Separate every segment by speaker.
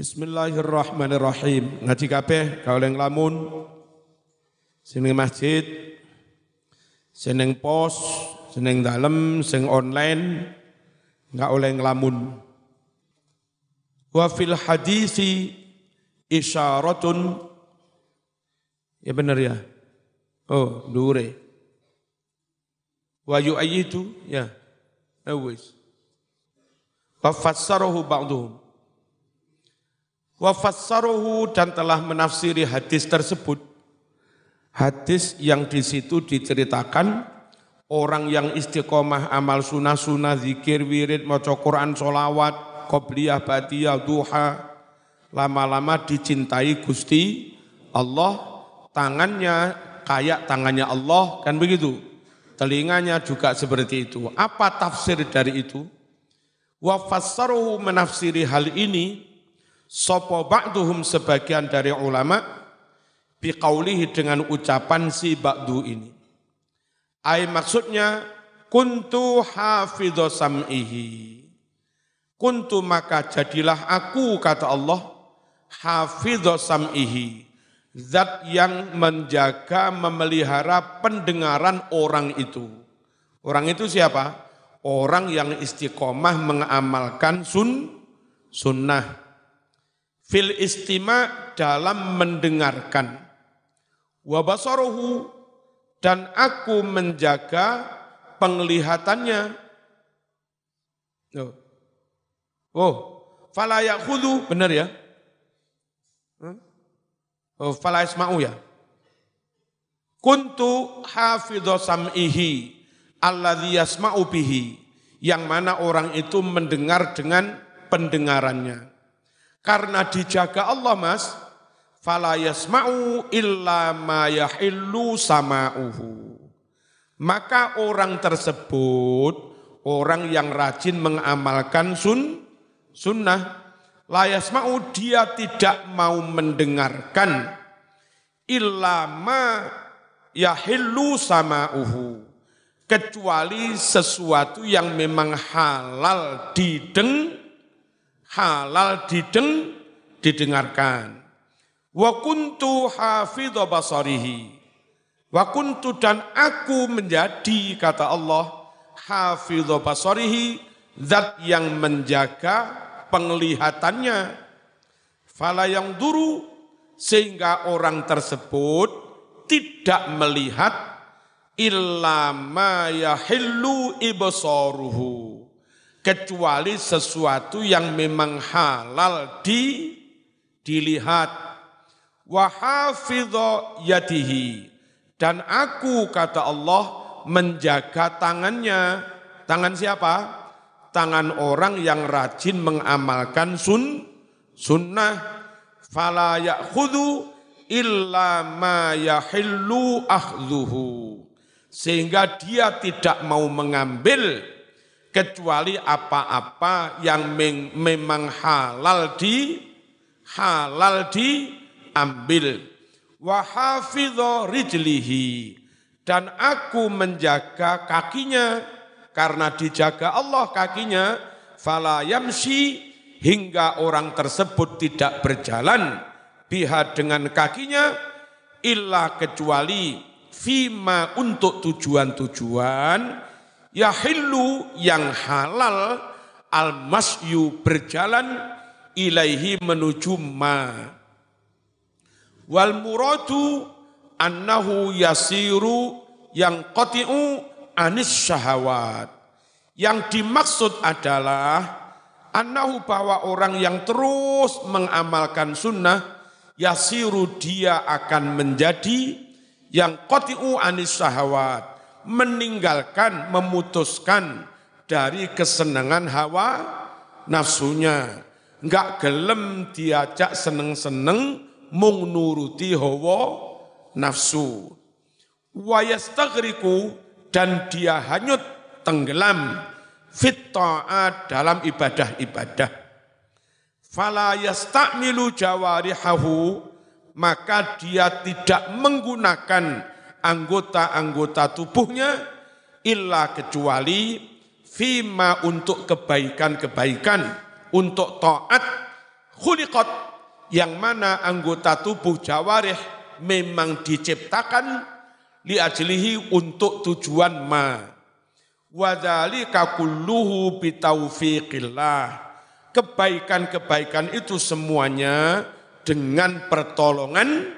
Speaker 1: Bismillahirrahmanirrahim. Ngaji kabeh gawe lamun sing ning masjid, sing ning pos, sing ning dalem, sing online enggak oleh nglamun. Wa fil hadisi isyaratun. Ya benar ya. Oh, dure. Wa yu'ayyidu ya. Awis. Wa fassarahu ba'duhum. Wa fassaruhu dan telah menafsiri hadis tersebut. Hadis yang di situ diceritakan orang yang istiqomah amal sunnah-sunnah, zikir, wirid, maca Quran, sholawat, qobliyah, ba'diyah, duha, lama-lama dicintai Gusti Allah, tangannya kayak tangannya Allah, kan begitu. Telinganya juga seperti itu. Apa tafsir dari itu? Wa fassaruhu menafsiri hal ini sapa ba'duhum sebagian dari ulama biqaulihi dengan ucapan si ba'du ini. Ai maksudnya kuntu hafidho sam'ihi. Kuntu maka jadilah aku kata Allah hafidho sam'ihi. Zat yang menjaga memelihara pendengaran orang itu. Orang itu siapa? Orang yang istiqomah mengamalkan sunnah. Fil istima dalam mendengarkan. Wa basaruhu dan aku menjaga penglihatannya. Oh, fala ya'khudhu, benar ya? Oh, fala yasma'u ya. Kuntu hafidho sam'ihi alladhi yasma'u bihi, yang mana orang itu mendengar dengan pendengarannya. Karena dijaga Allah mas, fala yasma'u illa ma yahillu sama'uhu. Maka orang tersebut, orang yang rajin mengamalkan sunnah, la yasma'u dia tidak mau mendengarkan illa ma yahillu sama'uhu, kecuali sesuatu yang memang halal didengarkan. Wa kuntu hafidho basarihi. Wa kuntu dan aku menjadi kata Allah hafidho basarihi, zat yang menjaga penglihatannya. Fala yang duru, sehingga orang tersebut tidak melihat illa ma yahillu ibsaruhu, kecuali sesuatu yang memang halal dilihat. Wa hafidho yadihi, dan aku kata Allah menjaga tangannya. Tangan siapa? Tangan orang yang rajin mengamalkan sunnah. Fala ya'khudhu illa ma yahillu akhdhuhu, sehingga dia tidak mau mengambil kecuali apa-apa yang memang halal diambil. Wa hafidho rijlihi, dan aku menjaga kakinya, karena dijaga Allah kakinya. Fala yamshi, hingga orang tersebut tidak berjalan biha dengan kakinya, illa kecuali fima untuk tujuan-tujuan yahillu yang halal, al-masyu berjalan, ilaihi menuju ma. Wal muradu annahu yasiru yang qati'u anis syahawat. Yang dimaksud adalah annahu, bahwa orang yang terus mengamalkan sunnah, yasiru dia akan menjadi yang qati'u anis syahawat, meninggalkan, memutuskan dari kesenangan hawa nafsunya. Enggak gelem diajak seneng-seneng, mung nuruti hawa nafsu. Wa yastaghriqu, dan dia hanyut tenggelam fit ta'at, dalam ibadah-ibadah. Fala yasta'milu jawarihahu, maka dia tidak menggunakan anggota-anggota tubuhnya illa kecuali fima untuk kebaikan-kebaikan, untuk taat, khuliqat, yang mana anggota tubuh jawarih memang diciptakan liajlihi, untuk tujuan ma. Wa dzalika kulluhu bitaufiqillah. Kebaikan-kebaikan itu semuanya dengan pertolongan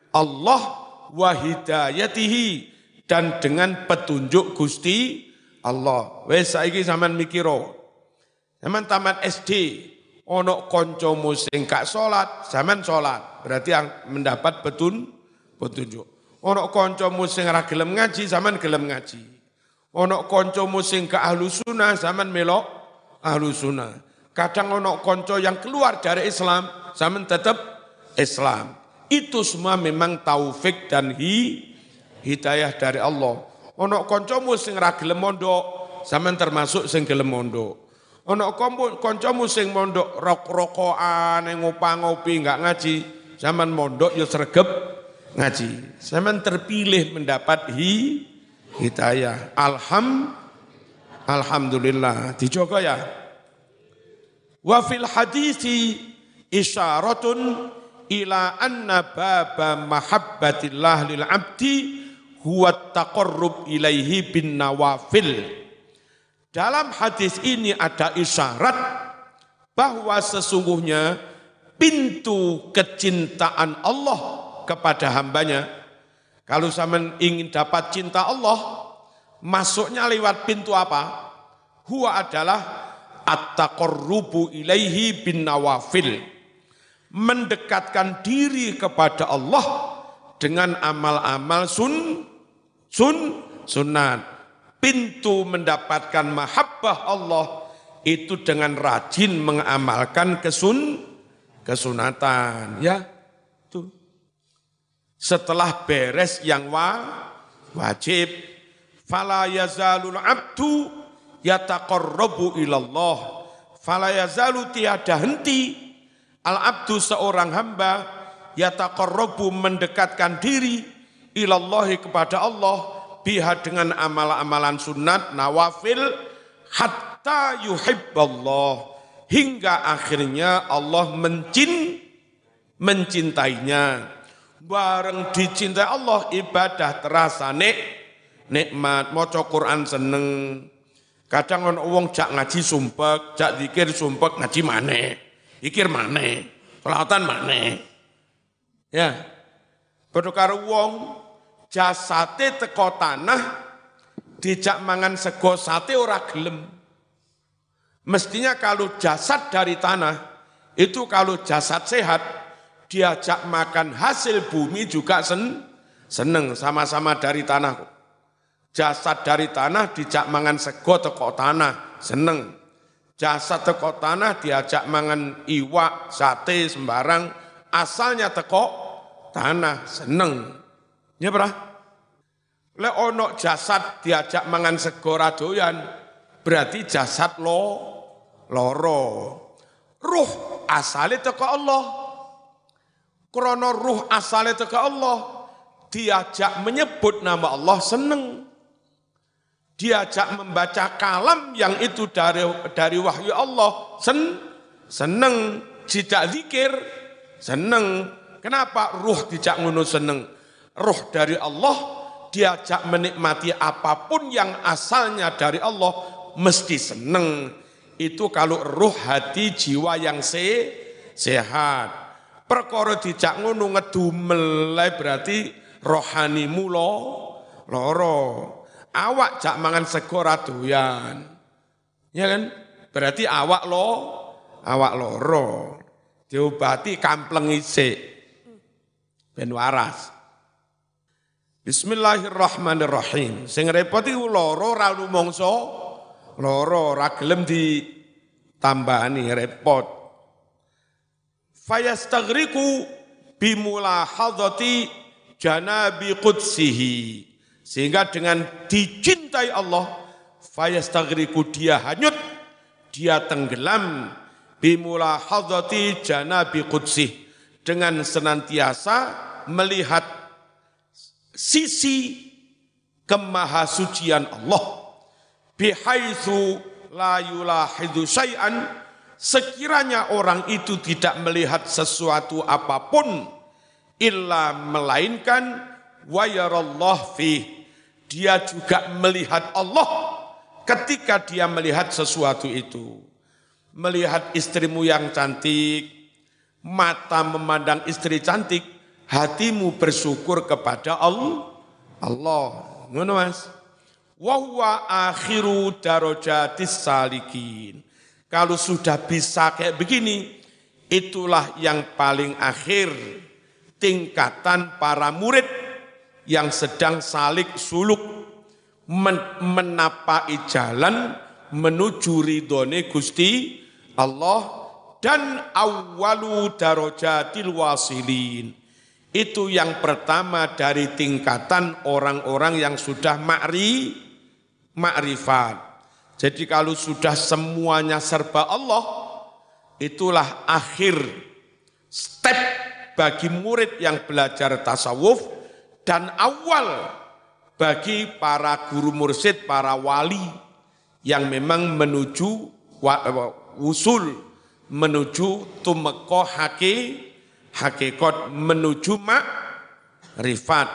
Speaker 1: Allah wa hidayatihi, dan dengan petunjuk Gusti Allah. Wes saiki sampean mikiro. Sampean tamat SD, ono kancamu sing gak salat, sampean salat, berarti yang mendapat petunjuk. Ono kancamu sing ora gelem ngaji, sampean gelem ngaji. Ono kancamu sing gak ahlus sunnah, sampean melok ahlus sunnah. Kadang ono kanca yang keluar dari Islam, sampean tetap Islam. Itu semua memang taufik dan hidayah dari Allah. Ono kancamu sing ora gelem mondok, sampean termasuk sing gelem mondok. Ono kancamu sing mondok rok-rokokan, ngopang-ngopi, enggak ngaji, sampean mondok ya sregep ngaji. Sampean terpilih mendapat hidayah. Alhamdulillah. Dijogo ya. Wa fil hadisi isyaratun ila anna baba mahabbatillah lil abdi huwa taqarrub ilaihi bin nawafil. Dalam hadis ini ada isyarat bahwa sesungguhnya pintu kecintaan Allah kepada hambanya, kalau sampean ingin dapat cinta Allah, masuknya lewat pintu apa? Huwa adalah at-taqarrubu ilaihi bin nawafil. Mendekatkan diri kepada Allah dengan amal-amal sunat. Pintu mendapatkan mahabbah Allah itu dengan rajin mengamalkan kesunatan. Ya, tuh. Setelah beres yang wajib, fala yazalul abdu yataqarrabu ilallah. Fala yazalu, tiada henti, al-abdu seorang hamba, yataqarrabu mendekatkan diri, ilallahi kepada Allah, biha dengan amal-amalan sunat, nawafil, hatta yuhibballah, hingga akhirnya Allah mencintainya. Bareng dicintai Allah, ibadah terasa nikmat, maca Quran seneng. Kadang ono wong jak ngaji sumpek, jak zikir sumpek, ngaji maneh, zikir maneh, selawatan maneh. Ya. Padha karo wong jasate teko tanah dijak mangan sego sate ora gelem. Mestinya kalau jasad dari tanah itu, kalau jasad sehat diajak makan hasil bumi juga seneng, sama-sama dari tanah. Jasad dari tanah dijak mangan sego teko tanah seneng. Jasad teko tanah diajak mangan iwak, sate sembarang, asalnya teko tanah seneng. Ya berah? Le ono jasad diajak mangan sego radoyan, berarti jasad loro. Ruh asale teko Allah. Krana ruh asale teko Allah, diajak menyebut nama Allah seneng. Diajak membaca kalam yang itu dari wahyu Allah seneng. Tidak zikir seneng. Kenapa ruh dijak ngono seneng? Ruh dari Allah diajak menikmati apapun yang asalnya dari Allah mesti seneng. Itu kalau ruh, hati, jiwa yang sehat. Perkara dijak ngono ngedumel berarti rohanimu loro. Awak jak mangan sego radoyan. Ya kan? Berarti awak loro. Diobati kampleng isik ben waras. Bismillahirrahmanirrahim. Sing repot iku loro ra rumangsa loro, ra gelem ditambani repot. Fayastaghriqu bimulahadzati janabi qudsihi. Sehingga dengan dicintai Allah, fayastaghriqu, dia hanyut, dia tenggelam, bimulahadzati janabi qudsih, dengan senantiasa melihat sisi kemahasucian Allah, bihaitsu la yulahidhu syai'an, sekiranya orang itu tidak melihat sesuatu apapun illa melainkan wa yarallah fih, dia juga melihat Allah ketika dia melihat sesuatu itu. Melihat istrimu yang cantik, mata memandang istri cantik, hatimu bersyukur kepada Allah. Ngono Mas. Wa huwa akhiru darajatis salikin. Kalau sudah bisa kayak begini, itulah yang paling akhir tingkatan para murid yang sedang salik suluk menapai jalan menuju ridhone Gusti Allah. Dan awwalu darajatil wasilin, itu yang pertama dari tingkatan orang-orang yang sudah ma'rifat. Jadi kalau sudah semuanya serba Allah, itulah akhir step bagi murid yang belajar tasawuf dan awal bagi para guru mursyid, para wali yang memang menuju usul, menuju tumeka hakikat, menuju ma'rifat.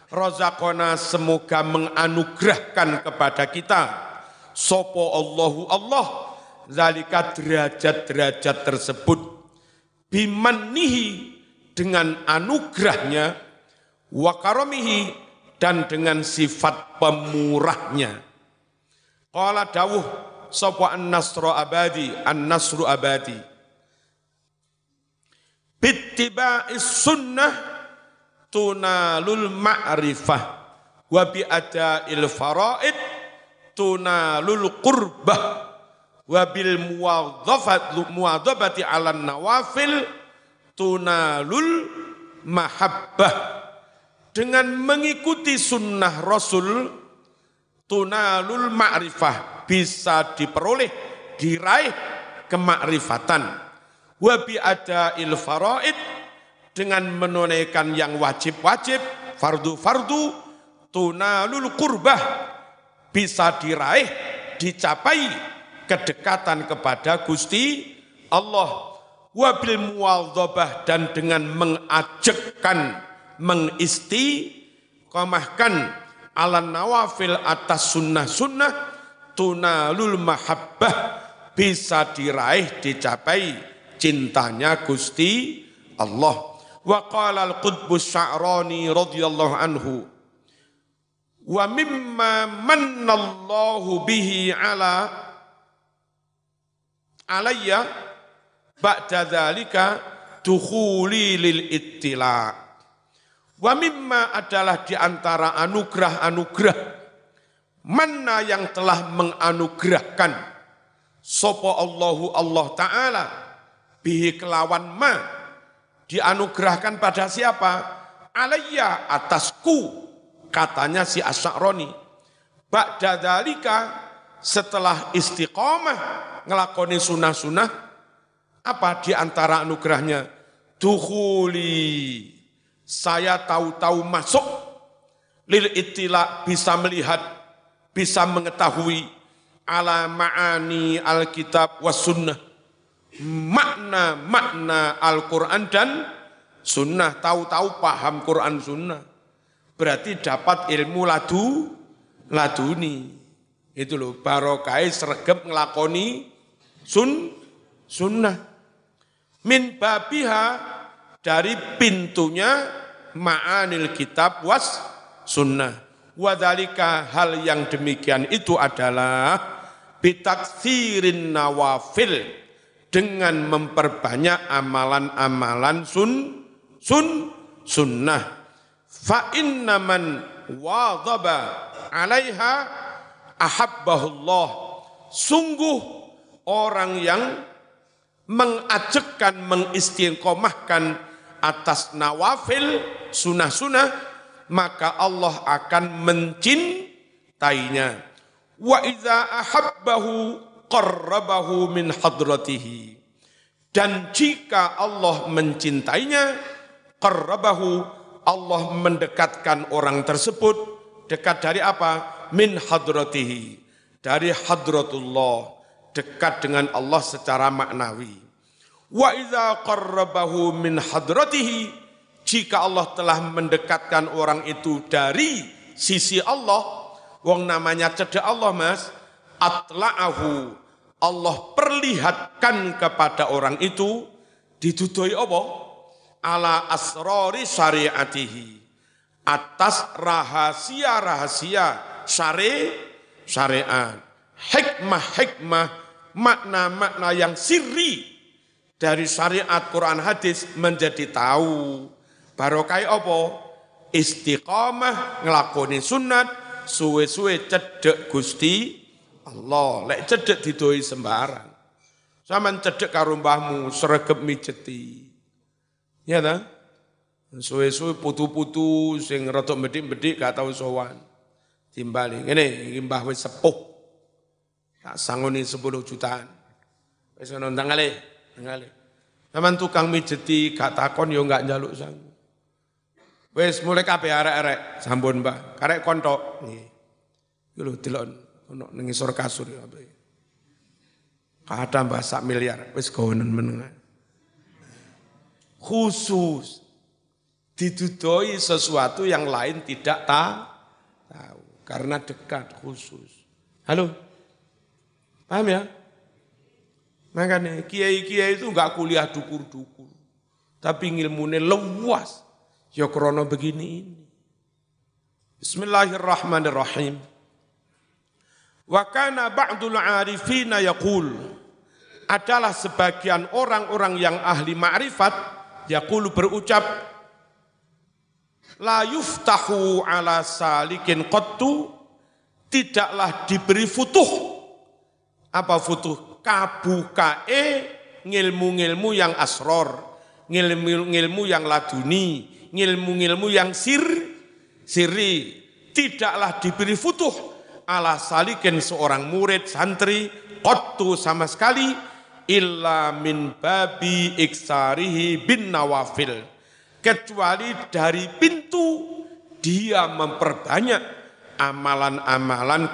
Speaker 1: Razaqona, semoga menganugerahkan kepada kita sopo Allahu Allah zalika derajat-derajat tersebut bimannihi, dengan anugerahnya, wa karamihi, dan dengan sifat pemurahnya. Qala dawuh sapa an-nasru abadi bittiba'is sunnah tunalul ma'rifah wa bi'ada'il faraid tunalul qurbah wa bil muwadhabati 'alan nawafil tunalul mahabbah. Dengan mengikuti sunnah Rasul tunalul ma'rifah, bisa diperoleh, diraih kemakrifatan. Wa bi'ada'il faraid, dengan menunaikan yang wajib-wajib, fardu-fardu, tunalul qurbah, bisa diraih, dicapai kedekatan kepada Gusti Allah. Wa bil muwadhabah, dan dengan mengajakkan, mengistiqomahkan ala nawafil, atas sunnah-sunnah, tunalul mahabbah, bisa diraih, dicapai cintanya Gusti Allah. Wa qala al-qutbus sya'rani radhiyallahu anhu, wa mimma mannallahu bihi alayya ba'da dzalika dukhuli lil ittila'. Wa mimma, adalah diantara anugerah-anugerah mana yang telah menganugerahkan sapa Allahu Allah Ta'ala bihi, kelawan ma, dianugerahkan pada siapa? Alayya, atasku, katanya si Asy'arani. Ba'da dzalika, setelah istiqamah ngelakoni sunah-sunah, apa diantara anugerahnya? Dukhuli, saya tahu-tahu masuk, lil ittila, bisa melihat, bisa mengetahui, ala ma'ani alkitab was sunnah, makna-makna Al-Quran dan sunnah. Tahu-tahu paham Quran sunnah, berarti dapat ilmu laduni. Itu loh, barokai sregep ngelakoni sunnah. Min babiha, dari pintunya ma'anil kitab was sunnah. Wadhalika, hal yang demikian itu adalah bitaksirin nawafil, dengan memperbanyak amalan-amalan sunnah. Fa inna man wadhaba 'alaiha ahabbahullah, sungguh orang yang mengajakkan, mengistiqomahkan atas nawafil, sunah-sunah, maka Allah akan mencintainya. Wa idza ahabbahu qarrabahu min hadratihi, dan jika Allah mencintainya, qarrabahu, Allah mendekatkan orang tersebut. Dekat dari apa? Min hadratihi, dari hadratullah, dekat dengan Allah secara maknawi. Wa idza qarrabahu min hadratihi, jika Allah telah mendekatkan orang itu dari sisi Allah, wong namanya cedek Allah Mas, atla'ahu, Allah perlihatkan kepada orang itu didudoi apa? Ala asrori syariatihi, atas rahasia-rahasia syariat, hikmah-hikmah, makna-makna yang sirri dari syariat Quran hadis menjadi tahu. Barokah apa? Istiqamah nglakoni sunat, suwe-suwe cedek Gusti Allah. Lek cedek didoi sembarang. Saman cedek karo mbahmu sregep mijeti. Ya ta? Suwe-suwe putu-putu sing rada bedik-bedik gak tau sowan. Timbali ngene iki mbah wis sepuh. Tak sangoni 10 jutaan. Wis ngono tangale. Saman tukang mijeti gak takon yo gak njaluk sang. Wis mulai kabeh arek-arek sampun Mbah. Karek kontok nggih. Iki lho delok ono ning ngisor kasur ya apa. Kada Mbah 1 miliar wis gawenen meneng. Khusus didudoi sesuatu yang lain tidak tahu karena dekat khusus. Halo, paham ya? Makanya kiai-kiai itu enggak kuliah dukur-dukur, tapi ilmunya luas. Ya krono begini ini. Bismillahirrahmanirrahim. Wa kana ba'dul 'arifina yaqul, adalah sebagian orang-orang yang ahli ma'rifat yaqulu berucap, la yuftahu ala salikin qattu, tidaklah diberi futuh. Apa futuh? Kabukae ngilmu-ngilmu yang asror, ngilmu-ngilmu yang laduni, ngilmu-ngilmu yang sirri. Tidaklah diberi futuh ala salikin seorang murid santri qattu sama sekali illa min babi iksarihi bin nawafil, kecuali dari pintu dia memperbanyak amalan-amalan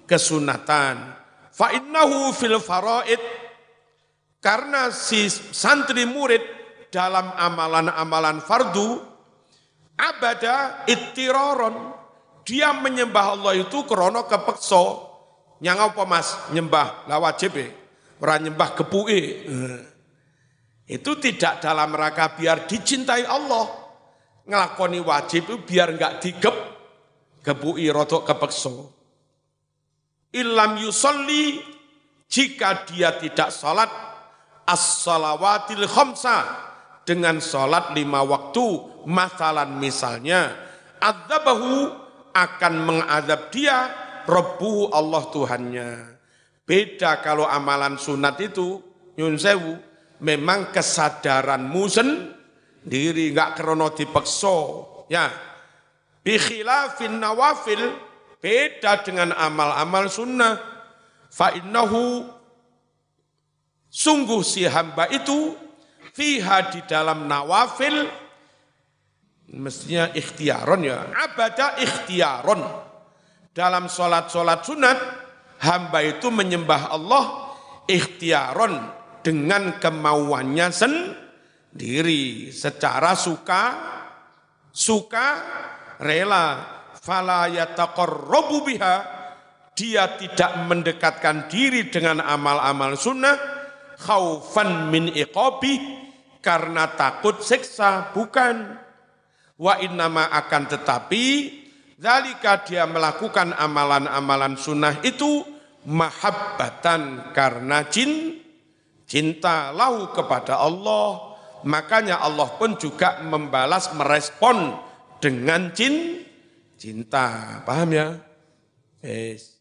Speaker 1: kesunatan. Fa innahu fil faraid, karena si santri murid dalam amalan-amalan fardu abada ittiraron, dia menyembah Allah itu krana kepeksa. Yang apa Mas? Nyembah la wajib ora nyembah gepuke. Itu tidak dalam rangka biar dicintai Allah. Ngelakoni wajib itu biar enggak gepuki rada kepeksa. Illam yusolli, jika dia tidak salat as-salawatil khamsa, dengan salat 5 waktu, masalan misalnya, adzabahu, akan mengadab dia Rabbuhu, Allah Tuhannya. Beda kalau amalan sunat itu, nyun sewu, memang kesadaranmu sendiri, enggak krono dipeksa. Ya, bi khilafin nawafil, beda dengan amal-amal sunnah. Fa innahu, sungguh si hamba itu, fiha di dalam nawafil, mestinya ikhtiaron ya, abada ikhtiaron. Dalam sholat-sholat sunat, hamba itu menyembah Allah ikhtiaron, dengan kemauannya sendiri, secara suka rela. Fala yataqarrabu biha, dia tidak mendekatkan diri dengan amal-amal sunnah, khaufan min iqabi, karena takut siksa, bukan. Wa innama, akan tetapi, zalika, dia melakukan amalan-amalan sunnah itu mahabbatan, karena cinta lahu kepada Allah. Makanya Allah pun juga membalas, merespon dengan cinta. Paham ya? Yes.